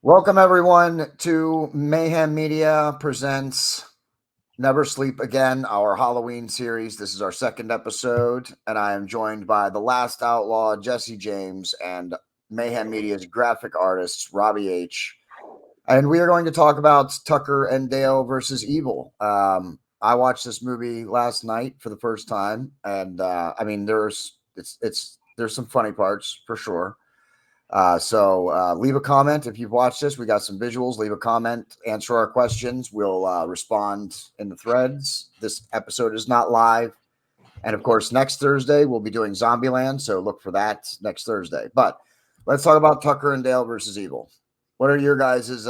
Welcome, everyone, to Mayhem Media presents Never Sleep Again, our Halloween series. This is our second episode, and I am joined by the last outlaw, Jesse James, and Mayhem Media's graphic artist, Robby H. And we are going to talk about Tucker and Dale versus Evil. I watched this movie last night for the first time, and I mean, there's some funny parts for sure. So leave a comment if you've watched this. We got some visuals. Leave a comment, answer our questions. We'll respond in the threads. This episode is not live. And of course, next Thursday, we'll be doing Zombieland. So look for that next Thursday. But let's talk about Tucker and Dale versus Evil. What are your guys'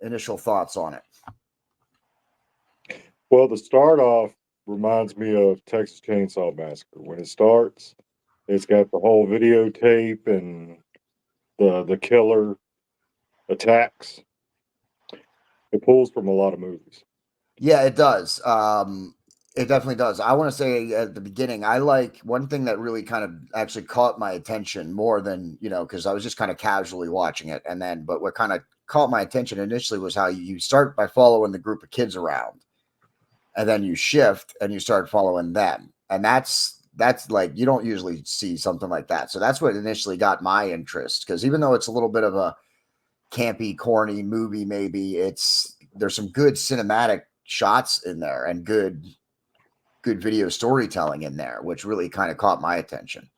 initial thoughts on it? Well, the start off reminds me of Texas Chainsaw Massacre. When it starts, it's got the whole videotape and the killer attacks. It pulls from a lot of movies. Yeah, it does. It definitely does. I want to say at the beginning, I like one thing that really kind of actually caught my attention more than, because I was just kind of casually watching it. But what kind of caught my attention initially was how you start by following the group of kids around, and then you shift and you start following them. And that's like, you don't usually see something like that. So that's what initially got my interest, because even though it's a little bit of a campy, corny movie, maybe there's some good cinematic shots in there and good video storytelling in there, which really kind of caught my attention.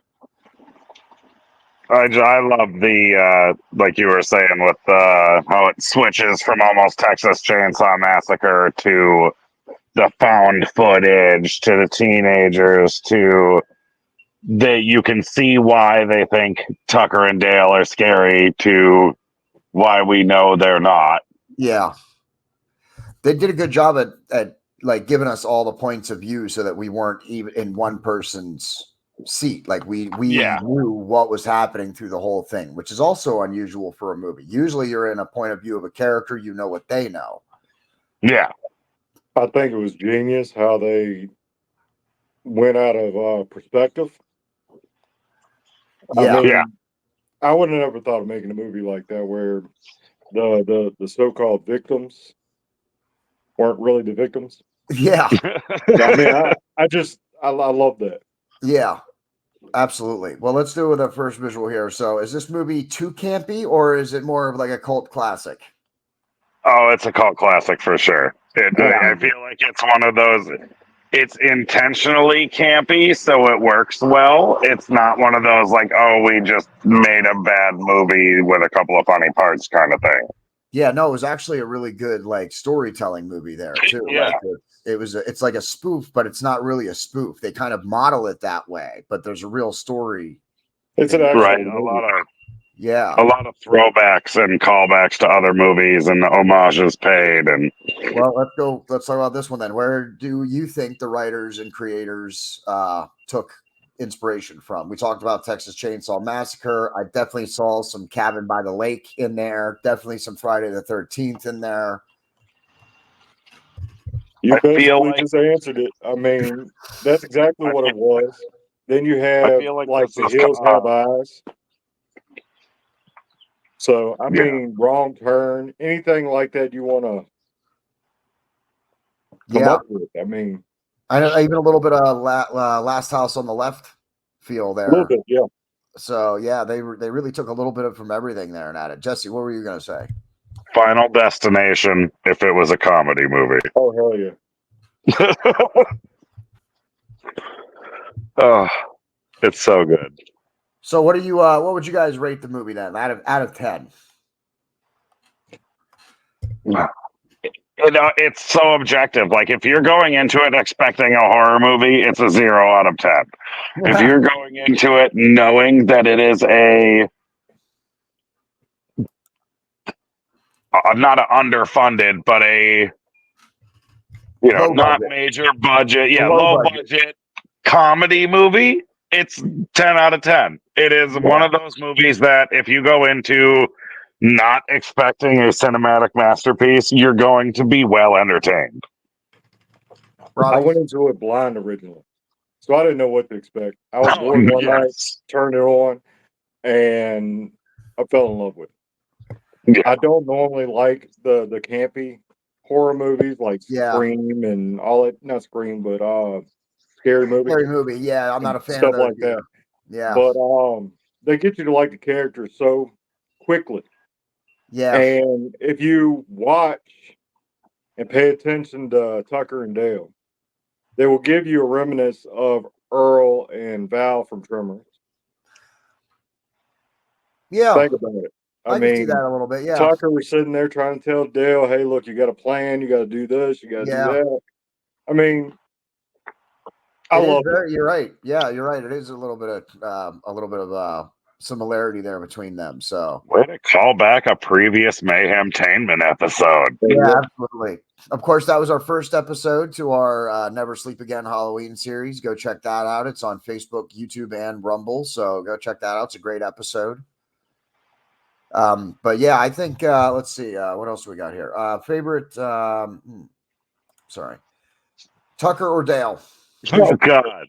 I love the like you were saying with how it switches from almost Texas Chainsaw Massacre to the found footage to the teenagers to that you can see why they think Tucker and Dale are scary to why we know they're not. Yeah, they did a good job at like giving us all the points of view so that we weren't even in one person's seat. Like we knew what was happening through the whole thing, which is also unusual for a movie. Usually you're in a point of view of a character, you know what they know. Yeah. I think it was genius how they went out of perspective. Yeah. I would have never thought of making a movie like that where the so-called victims weren't really the victims. Yeah. I love that. Yeah. Absolutely. Well, let's do it with our first visual here. So, is this movie too campy, or is it more of like a cult classic? Oh, it's a cult classic for sure. I feel like it's one of those. It's intentionally campy, so it works well. It's not one of those like, oh, we just made a bad movie with a couple of funny parts kind of thing. Yeah, no, it was actually a really good like storytelling movie there too. Yeah. Like it's like a spoof, but it's not really a spoof. They kind of model it that way, but there's a real story. It's an actual right. movie. A lot of throwbacks and callbacks to other movies and the homages paid. And well, let's talk about this one then. Where do you think the writers and creators took inspiration from? We talked about Texas Chainsaw Massacre. I definitely saw some Cabin by the Lake in there. Definitely some Friday the 13th in there. You basically just answered it. I mean, that's exactly what it was. Then you have like The Hills Have Eyes. So, I mean, Wrong Turn, anything like that you want to come up with. I mean, I know even a little bit of Last House on the Left feel there. A little bit, yeah. So yeah, they really took a little bit from everything there and at it. Jesse, what were you going to say? Final Destination, if it was a comedy movie. Oh hell yeah! Oh, it's so good. So what would you guys rate the movie then out of 10? It's so objective. Like if you're going into it expecting a horror movie, it's a 0 out of 10. If you're going into it knowing that it is not an underfunded, but not major budget, low budget comedy movie, it's 10 out of 10. It is one of those movies that if you go into not expecting a cinematic masterpiece, you're going to be well entertained. I went into it blind originally, so I didn't know what to expect. I was bored one night, turned it on, and I fell in love with it. I don't normally like the campy horror movies like Yeah. Scream and all that. Not Scream, but scary movies, Scary movie. Yeah, I'm not a fan of stuff those like that. either. Yeah. But they get you to like the characters so quickly. Yeah. And if you watch and pay attention to Tucker and Dale, they will give you a reminiscence of Earl and Val from Tremors. Yeah. Think about it. I can see that a little bit. Yeah. Tucker was sitting there trying to tell Dale, "Hey, look, you got a plan. You got to do this. You got to do that." I mean, I love it. You're right. Yeah, you're right. It is a little bit of similarity there between them. So Way to call back a previous Mayhem Tainment episode. yeah, absolutely. Of course, that was our first episode to our Never Sleep Again Halloween series. Go check that out. It's on Facebook, YouTube, and Rumble. So go check that out. It's a great episode. But yeah, I think let's see what else we got here. Favorite sorry. Tucker or Dale? Oh God.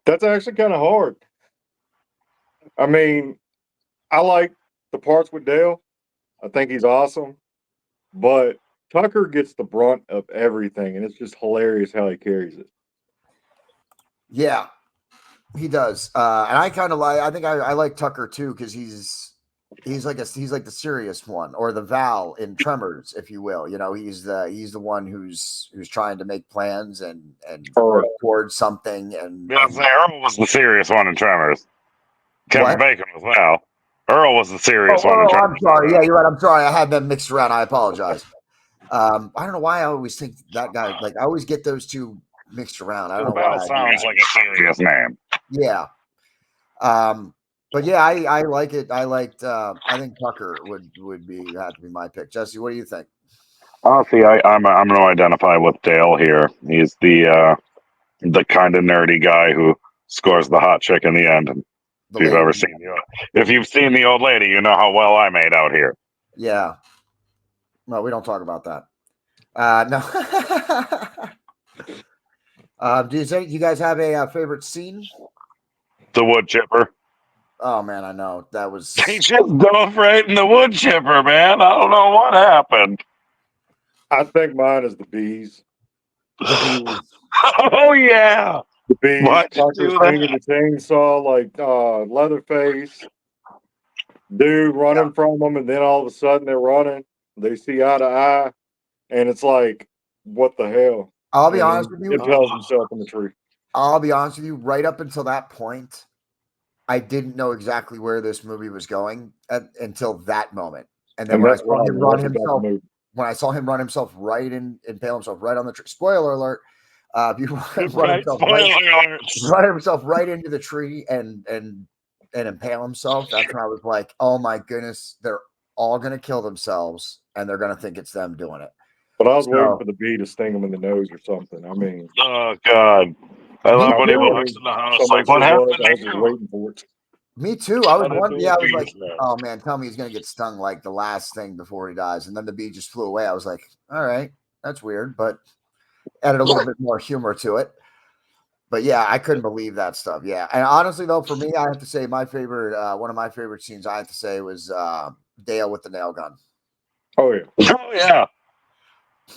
That's actually kind of hard. I mean, I like the parts with Dale. I think he's awesome. But Tucker gets the brunt of everything, and it's just hilarious how he carries it. Yeah, he does. And I kind of like. I think I like Tucker too because he's like the serious one, or the Val in Tremors, if you will. You know, he's the one who's trying to make plans and work towards something. And Earl was the serious one in Tremors. Kevin What? Bacon was Val. Earl was the serious one in Tremors. I'm sorry. Yeah, you're right. I'm sorry. I had them mixed around. I apologize. I don't know why I always think that guy. Like I always get those two mixed around. I don't know why. Val sounds like a serious name. Yeah. But yeah, I like it. I think Tucker would have to be my pick. Jesse, what do you think? Honestly, I'm going to identify with Dale here. He's the kind of nerdy guy who scores the hot chick in the end. If you've seen the old lady, you know how well I made out here. Yeah. No, we don't talk about that. No. Do you guys have a favorite scene? The wood chipper. Oh man, I know that was. He just dove right in the wood chipper, man. I don't know what happened. I think mine is the bees. Oh yeah, the bees. Tucker swinging the chainsaw like Leatherface. Dude running from them, and then all of a sudden they're running. They see eye to eye, and it's like, what the hell? I'll be honest with you. It tells himself in the tree. I'll be honest with you. Right up until that point, I didn't know exactly where this movie was going until that moment. And then when I saw him run himself right in, impale himself right on the tree. Spoiler alert! Run himself right into the tree and impale himself. That's when I was like, oh my goodness, they're all gonna kill themselves and they're gonna think it's them doing it. But I was waiting for the bee to sting him in the nose or something. I mean, oh God, I love when he walks in the house. Like, what happened? I was just waiting for it. Me too. I was wondering. Yeah, I was like, oh man, tell me he's gonna get stung like the last thing before he dies, and then the bee just flew away. I was like, all right, that's weird, but added a little bit more humor to it. But yeah, I couldn't believe that stuff. Yeah, and honestly though, for me, I have to say my favorite, one of my favorite scenes, I have to say was Dale with the nail gun. Oh yeah, oh yeah.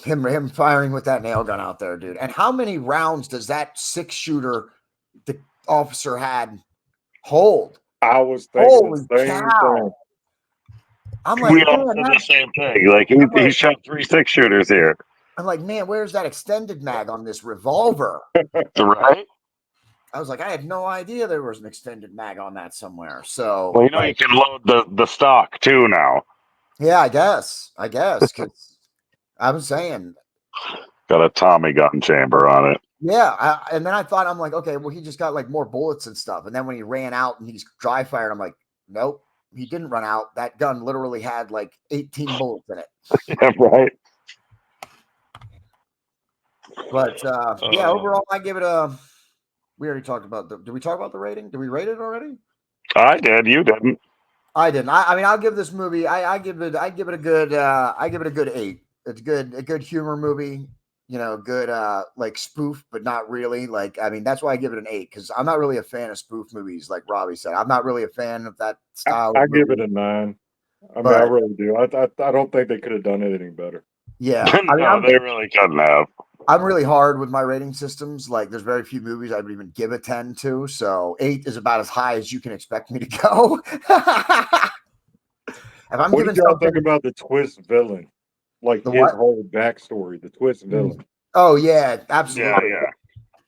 Him firing with that nail gun out there, dude. And how many rounds does that 6-shooter the officer had hold? I was thinking the same thing. I'm like, we all did the same thing. Like he shot 3 6-shooters here. I'm like, man, where's that extended mag on this revolver? Right? I was like, I had no idea there was an extended mag on that somewhere. So, well, you can load the stock too now. Yeah, I guess, because I was saying, got a Tommy gun chamber on it. Yeah, and then I thought, I'm like, okay, well, he just got like more bullets and stuff. And then when he ran out and he's dry fired, I'm like, nope, he didn't run out. That gun literally had like 18 bullets in it. Yeah, right. But yeah, overall, I give it a. We already talked about did we talk about the rating? Did we rate it already? I did. You didn't. I didn't. I mean, I'll give this movie. I give it a good. I give it a good 8. It's good. A good humor movie. good like spoof, but not really. Like, I mean, that's why I give it an 8, because I'm not really a fan of spoof movies, like Robby said. I'm not really a fan of that style. I of give movie, it a 9. I mean, I but really do. I don't think they could have done anything better. yeah, I mean, No, they really couldn't have. I'm really hard with my rating systems. Like, there's very few movies I would even give a 10 to. So 8 is about as high as you can expect me to go. If I'm What giving did y'all something, think about the twist villain? Like the his what? whole backstory, the twist villain. Oh yeah, Yeah, absolutely. yeah.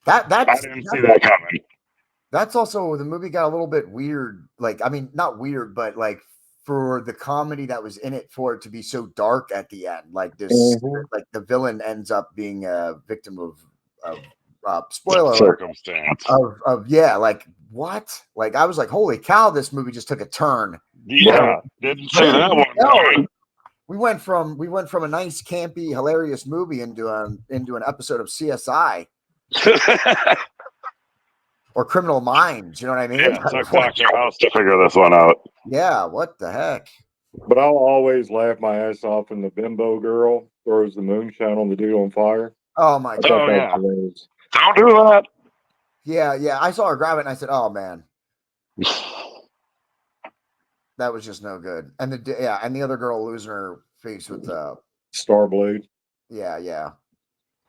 That I that's didn't see that coming. that's also, the movie got a little bit weird. Like, I mean, not weird, but like for the comedy that was in it, for it to be so dark at the end, like this, Mhm. like the villain ends up being a victim of spoiler alert, Circumstance. of yeah, like what? Like, I was like, holy cow, this movie just took a turn. Yeah, didn't see Holy that one hell. coming. We went from a nice campy hilarious movie into an episode of CSI or Criminal Minds. You know what I mean? Yeah, took Dr. House to figure this one out. Yeah, what the heck? But I'll always laugh my ass off when the bimbo girl throws the moonshine on the dude on fire. Oh my I god. thought Oh, that yeah. was hilarious. Don't do that. Yeah. I saw her grab it and I said, "Oh man, that was just no good." And the other girl losing her face with the Starblade. yeah. Yeah,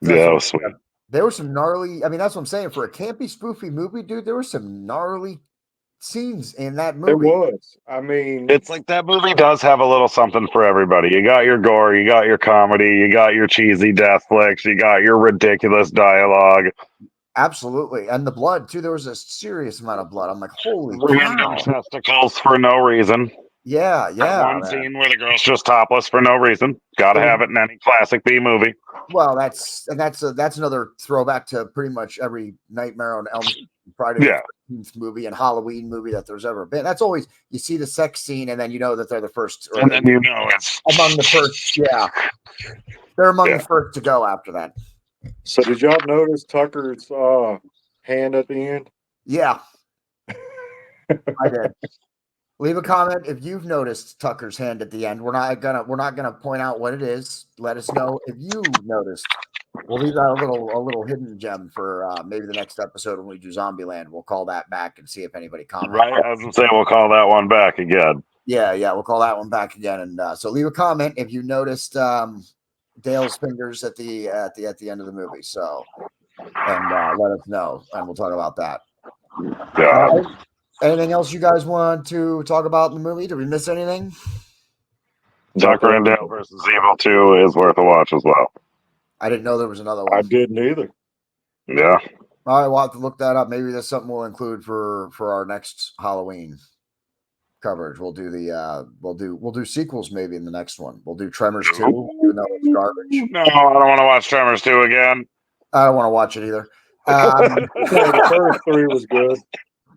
it was sweet. There were some gnarly. I mean, that's what I'm saying. For a campy, spoofy movie, dude, there were some gnarly scenes in that movie. It was. I mean, It's like that movie does have a little something for everybody. You got your gore, you got your comedy, you got your cheesy death flicks, you got your ridiculous dialogue. Absolutely, and the blood too. There was a serious amount of blood. I'm like, holy Random cow! testicles for no reason. Yeah. One Man. scene where the girl's just topless for no reason. Gotta have it in any classic B movie. Well, that's another throwback to pretty much every Nightmare on Elm Street, Friday Yeah. the 13th movie and Halloween movie that there's ever been. That's always, you see the sex scene and then you know that they're the first, or And then you know it's among the first. Yeah, they're among the first to go after that. so did y'all notice Tucker's hand at the end? Yeah, I did. Leave a comment if you've noticed Tucker's hand at the end. We're not gonna point out what it is. Let us know if you noticed. We'll leave that a little hidden gem for maybe the next episode when we do Zombieland. We'll call that back and see if anybody comments. right. I was gonna say we'll call that one back again. Yeah, we'll call that one back again. And so leave a comment if you noticed Dale's fingers at the end of the movie. So and let us know, and we'll talk about that. Yeah. Anything else you guys want to talk about in the movie? Did we miss anything? Tucker and Dale versus Evil 2 is worth a watch as well. I didn't know there was another one. I didn't either. Yeah. All right, we'll have to look that up. Maybe that's something we'll include for our next Halloween coverage. We'll do we'll do sequels maybe in the next one. We'll do Tremors 2, even though it's garbage. No, I don't want to watch Tremors 2 again. I don't want to watch it either. The first 3 was good.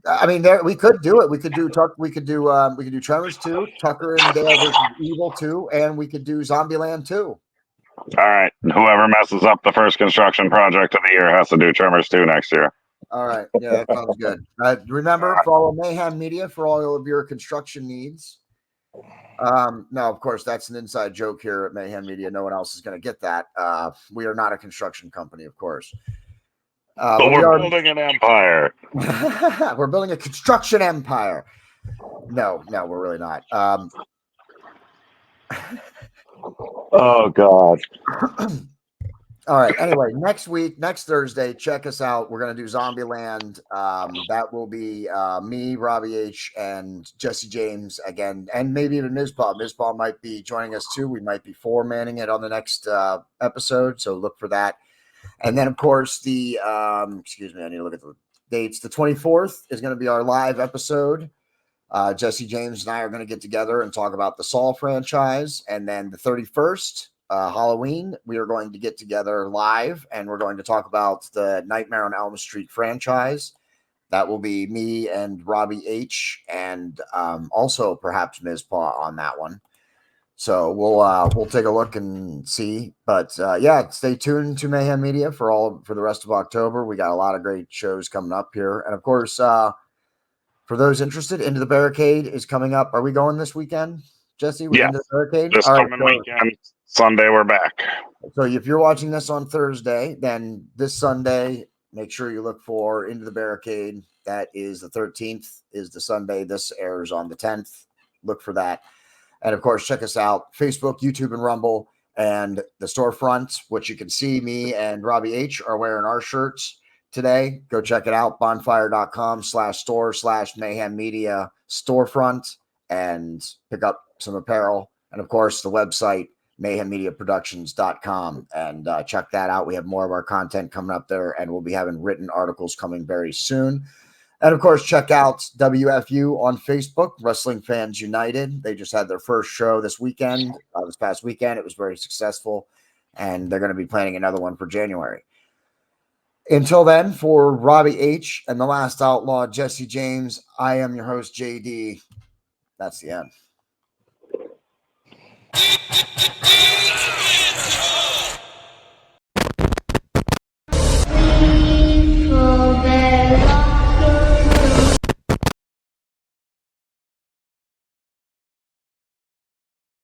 I mean, we could do it. We could do Tremors 2, Tucker and Dale versus Evil 2, and we could do Zombieland 2. All right. Whoever messes up the first construction project of the year has to do Tremors 2 next year. All right. Yeah, that sounds good. Remember, follow Mayhem Media for all of your construction needs. No, of course, that's an inside joke here at Mayhem Media. No one else is going to get that. We are not a construction company, of course. But we're building an empire. We're building a construction empire. No, we're really not. Oh, God. All right. Anyway, next Thursday, check us out. We're going to do Zombieland. That will be me, Robby H, and Jesse James again, and maybe even Mizpah. Mizpah might be joining us too. We might be four-manning it on the next episode, so look for that. And then, of course, the excuse me, I need to look at the dates. The 24th is going to be our live episode. Jesse James and I are going to get together and talk about the Saw franchise. And then the 31st, Halloween, we are going to get together live and we're going to talk about the Nightmare on Elm Street franchise. That will be me and Robby H, and also perhaps Mizpah on that one. So we'll take a look and see. But yeah, stay tuned to Mayhem Media for the rest of October. We got a lot of great shows coming up here, and of course, for those interested, Into the Barricade is coming up. Are we going this weekend? Jesse? Yeah. Into the barricade? This All right. coming weekend, Sunday, we're back. So if you're watching this on Thursday, then this Sunday, make sure you look for Into the Barricade. That is the 13th, is the Sunday. This airs on the 10th. Look for that. And of course, check us out, Facebook, YouTube, and Rumble, and the storefront, which you can see me and Robby H are wearing our shirts today. Go check it out, bonfire.com/store/Mayhem Media storefront, and pick up some apparel. And of course, the website, mayhemmediaproductions.com, and check that out. We have more of our content coming up there, and we'll be having written articles coming very soon. And of course, check out WFU on Facebook, Wrestling Fans United. They just had their first show this weekend, this past weekend. It was very successful, and they're going to be planning another one for January. Until then, for Robby H and the Last Outlaw, Jesse James, I am your host, JD. That's the end.